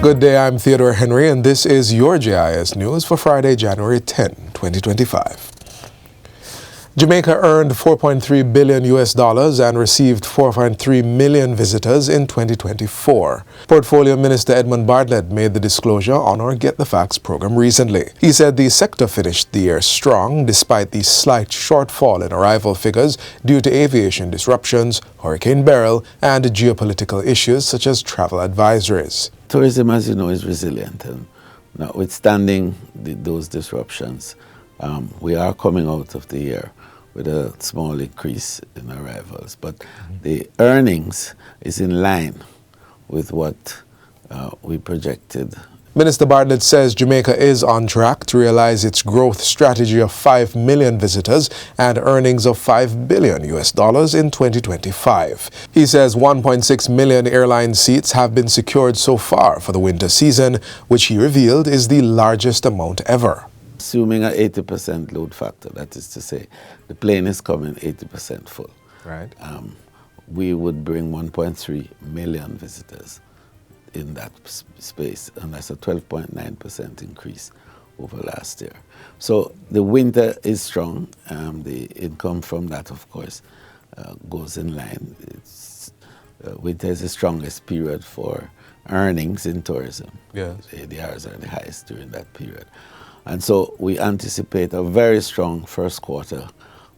Good day, I'm Theodore Henry, and this is your JIS News for Friday, January 10, 2025. Jamaica earned $4.3 billion and received 4.3 million visitors in 2024. Portfolio Minister Edmund Bartlett made the disclosure on our Get the Facts program recently. He said the sector finished the year strong despite the slight shortfall in arrival figures due to aviation disruptions, Hurricane Beryl, and geopolitical issues such as travel advisories. Tourism, as you know, is resilient, and notwithstanding those disruptions, we are coming out of the year with a small increase in arrivals, but the earnings is in line with what we projected. Minister Bartlett says Jamaica is on track to realize its growth strategy of 5 million visitors and earnings of $5 billion in 2025. He says 1.6 million airline seats have been secured so far for the winter season, which he revealed is the largest amount ever. Assuming an 80% load factor, that is to say, the plane is coming 80% full. Right. We would bring 1.3 million visitors in that space, and that's a 12.9% increase over last year. So the winter is strong. The income from that, of course, goes in line. Winter is the strongest period for earnings in tourism. Yes. The ADRs are the highest during that period. And so we anticipate a very strong first quarter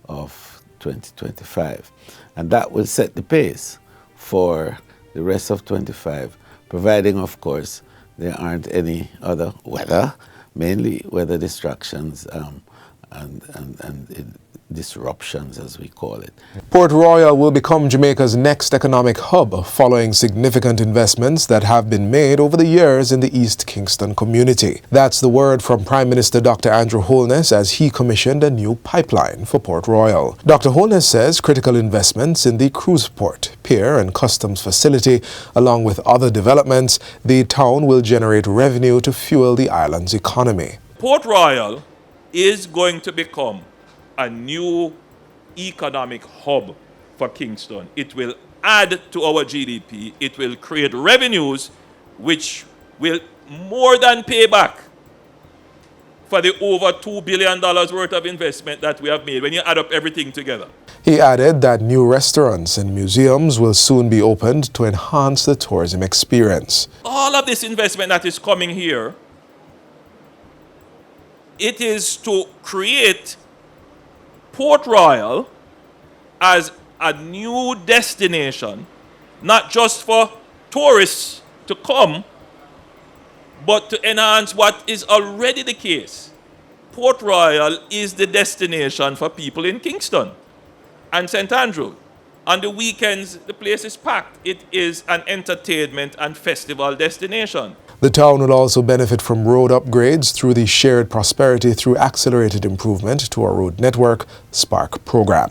of 2025. And that will set the pace for the rest of 25, providing, of course, there aren't any other weather, mainly weather distractions and disruptions, as we call it. Port Royal will become Jamaica's next economic hub following significant investments that have been made over the years in the East Kingston community. That's the word from Prime Minister Dr. Andrew Holness as he commissioned a new pipeline for Port Royal. Dr. Holness says critical investments in the cruise port, pier and customs facility, along with other developments, the town will generate revenue to fuel the island's economy. Port Royal is going to become a new economic hub for Kingston. It will add to our GDP. It will create revenues which will more than pay back for the over $2 billion worth of investment that we have made when you add up everything together. He added that new restaurants and museums will soon be opened to enhance the tourism experience. All of this investment that is coming here, it is to create Port Royal as a new destination, not just for tourists to come, but to enhance what is already the case. Port Royal is the destination for people in Kingston and St. Andrew. On the weekends, the place is packed. It is an entertainment and festival destination. The town will also benefit from road upgrades through the Shared Prosperity through Accelerated Improvement to our Road Network SPARK program.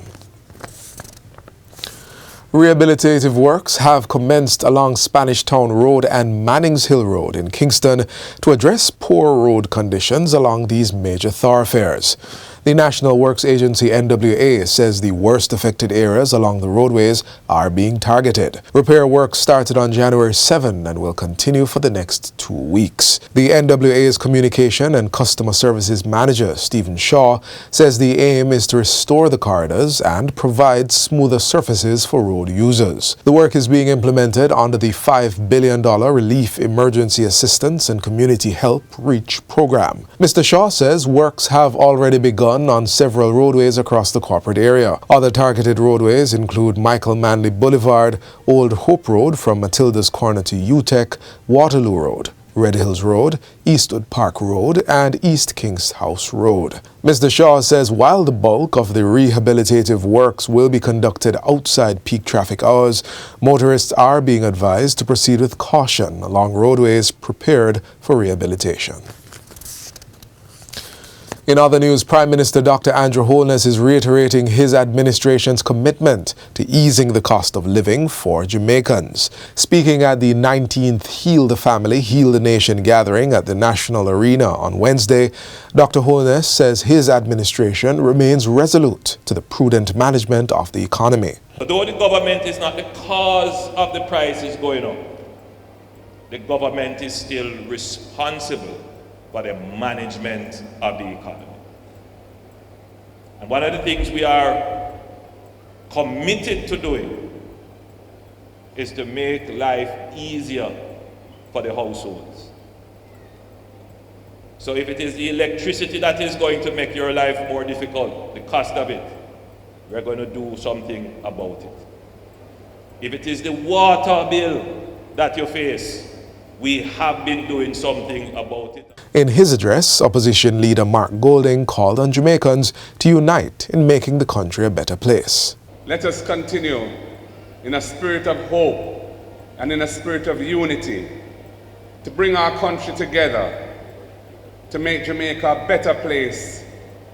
Rehabilitative works have commenced along Spanish Town Road and Mannings Hill Road in Kingston to address poor road conditions along these major thoroughfares. The National Works Agency NWA says the worst affected areas along the roadways are being targeted. Repair work started on January 7 and will continue for the next 2 weeks. The NWA's Communication and Customer Services Manager, Stephen Shaw, says the aim is to restore the corridors and provide smoother surfaces for road users. The work is being implemented under the $5 billion Relief Emergency Assistance and Community Help REACH program. Mr. Shaw says works have already begun on several roadways across the corporate area. Other targeted roadways include Michael Manley Boulevard, Old Hope Road from Matilda's Corner to UTEC, Waterloo Road, Red Hills Road, Eastwood Park Road, and East Kings House Road. Mr. Shaw says while the bulk of the rehabilitative works will be conducted outside peak traffic hours, motorists are being advised to proceed with caution along roadways prepared for rehabilitation. In other news, Prime Minister Dr. Andrew Holness is reiterating his administration's commitment to easing the cost of living for Jamaicans. Speaking at the 19th Heal the Family, Heal the Nation gathering at the National Arena on Wednesday, Dr. Holness says his administration remains resolute to the prudent management of the economy. Although the government is not the cause of the prices going up, the government is still responsible for the management of the economy. And one of the things we are committed to doing is to make life easier for the households. So if it is the electricity that is going to make your life more difficult, the cost of it, we're going to do something about it. If it is the water bill that you face, we have been doing something about it. In his address, opposition leader Mark Golding called on Jamaicans to unite in making the country a better place. Let us continue in a spirit of hope and in a spirit of unity to bring our country together to make Jamaica a better place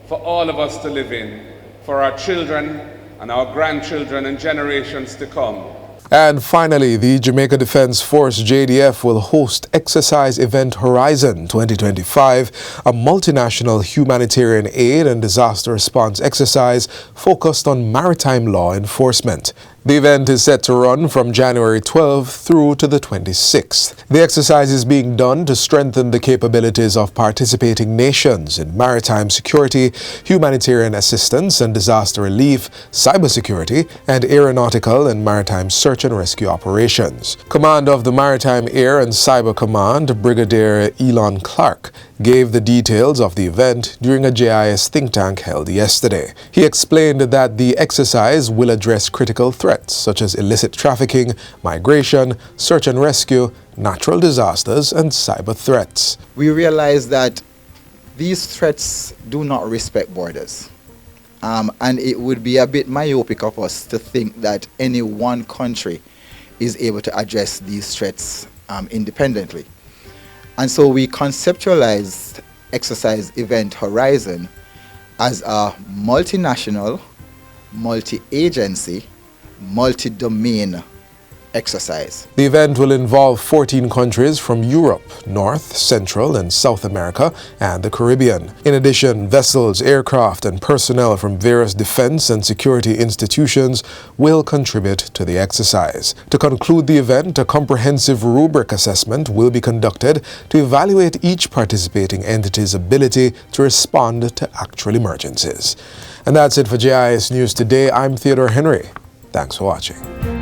for all of us to live in, for our children and our grandchildren and generations to come. And finally, the Jamaica Defense Force JDF will host Exercise Event Horizon 2025, a multinational humanitarian aid and disaster response exercise focused on maritime law enforcement. The event is set to run from January 12th through to the 26th. The exercise is being done to strengthen the capabilities of participating nations in maritime security, humanitarian assistance and disaster relief, cybersecurity, and aeronautical and maritime search and rescue operations. Commander of the Maritime Air and Cyber Command, Brigadier Elon Clark, gave the details of the event during a JIS think tank held yesterday. He explained that the exercise will address critical threats such as illicit trafficking, migration, search and rescue, natural disasters, and cyber threats. We realize that these threats do not respect borders. And it would be a bit myopic of us to think that any one country is able to address these threats independently. And so we conceptualized Exercise Event Horizon as a multinational, multi-agency, multi-domain exercise. The event will involve 14 countries from Europe, North, Central, and South America, and the Caribbean. In addition, vessels, aircraft, and personnel from various defense and security institutions will contribute to the exercise. To conclude the event, a comprehensive rubric assessment will be conducted to evaluate each participating entity's ability to respond to actual emergencies. And that's it for JIS News Today. I'm Theodore Henry. Thanks for watching.